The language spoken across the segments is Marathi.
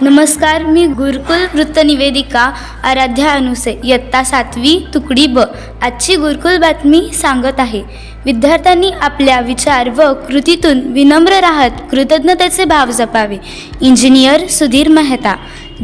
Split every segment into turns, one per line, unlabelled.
नमस्कार, मी गुरुकुल वृत्तनिवेदिका आराध्या अनुसे इयत्ता 7वी तुकडी ब आजची गुरुकुल बातमी सांगत आहे। विद्यार्थ्यांनी आपल्या विचार व कृतीतून विनम्र राहत कृतज्ञतेचे भाव जपावे। इंजिनियर सुधीर मेहता।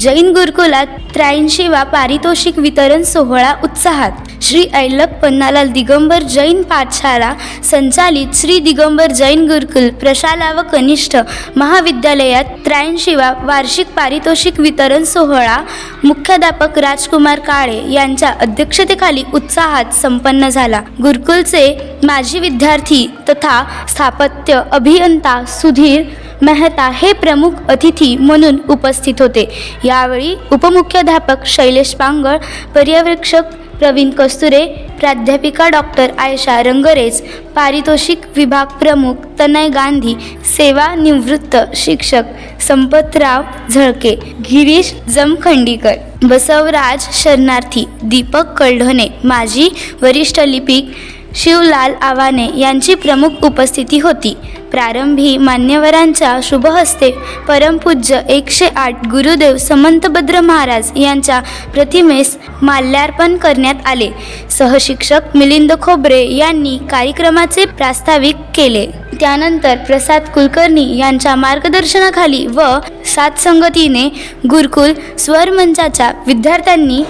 जैन गुरुकुलात 83वा पारितोषिक वितरण सोहळा उत्साहात। श्री ऐलक पन्नालाल दिगंबर जैन पाठशाला संचालित श्री दिगंबर जैन गुरुकुल प्रशाला व कनिष्ठ महाविद्यालयात 83वा वार्षिक पारितोषिक वितरण सोहळा मुख्याध्यापक राजकुमार काळे यांच्या अध्यक्षतेखाली उत्साहात संपन्न झाला। गुरुकुलचे माजी विद्यार्थी तथा स्थापत्य अभियंता सुधीर मेहता हे प्रमुख अतिथी म्हणून उपस्थित होते। यावेळी उपमुख्याध्यापक शैलेश पांगळ, पर्यवेक्षक प्रवीण कस्तुरे, प्राध्यापिका डॉक्टर आयशा रंगरेज, पारितोषिक विभाग प्रमुख तनय गांधी, सेवानिवृत्त शिक्षक संपतराव झळके, गिरीश जमखंडीकर, बसवराज शरणार्थी, दीपक कळढणे, माजी वरिष्ठ लिपिक शिवलाल आवाने यांची प्रमुख उपस्थिती होती। प्रारंभी मान्यवरांच्या शुभहस्ते परमपूज्य 108 गुरुदेव समंतभद्र महाराज यांच्या प्रतिमेस माल्यार्पण करण्यात आले। सहशिक्षक मिलिंद खोबरे यांनी कार्यक्रमाचे प्रास्ताविक केले। त्यानंतर प्रसाद कुलकर्णी यांच्या मार्गदर्शनाखाली व साथसंगतीने गुरुकुल स्वर मंचाच्या विद्यार्थ्यांनी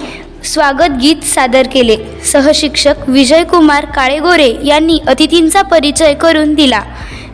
स्वागत गीत सादर केले। सहशिक्षक विजयकुमार काळेगोरे यांनी अतिथींचा परिचय करून दिला।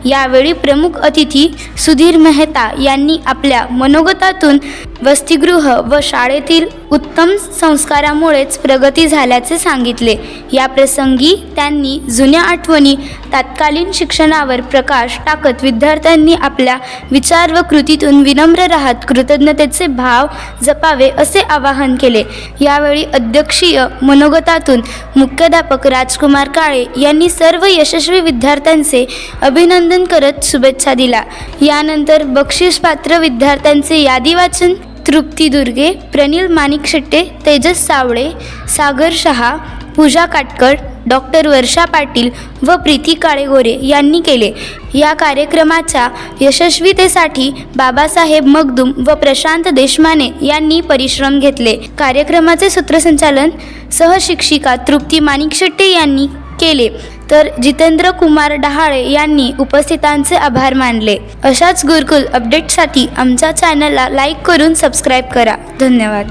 यावेळी प्रमुख अतिथी सुधीर मेहता यांनी आपल्या मनोगतातून वसतिगृह व शाळेतील उत्तम संस्कारामुळेच प्रगती झाल्याचे सांगितले। या प्रसंगी त्यांनी जुन्या आठवणी तत्कालीन शिक्षणावर प्रकाश टाकत विद्यार्थ्यांनी आपल्या विचार व कृतीतून विनम्र राहत कृतज्ञतेचे भाव जपावे असे आवाहन केले। यावेळी अध्यक्षीय मनोगतातून मुख्याध्यापक राजकुमार काळे यांनी सर्व यशस्वी विद्यार्थ्यांचे अभिनंदन करत शुभेच्छा दिल्या। यानंतर बक्षीसपात्र विद्यार्थ्यांचे यादी वाचन तृप्ती दुर्गे, प्रनिल माणिक शेट्टे, तेजस सावळे, सागर शहा, पूजा काटकर, डॉक्टर वर्षा पाटील व प्रीती काळेगोरे यांनी केले। या कार्यक्रमाच्या यशस्वीतेसाठी बाबासाहेब मगदूम व प्रशांत देशमाने यांनी परिश्रम घेतले। कार्यक्रमाचे सूत्रसंचालन सहशिक्षिका तृप्ती माणिक शेट्टे यांनी केले, तर जितेंद्र कुमार डहाळे यांनी उपस्थितांचे आभार मानले। अशाच गुरुकुल अपडेटसाठी आमच्या चॅनलला लाईक करून सबस्क्राईब करा। धन्यवाद।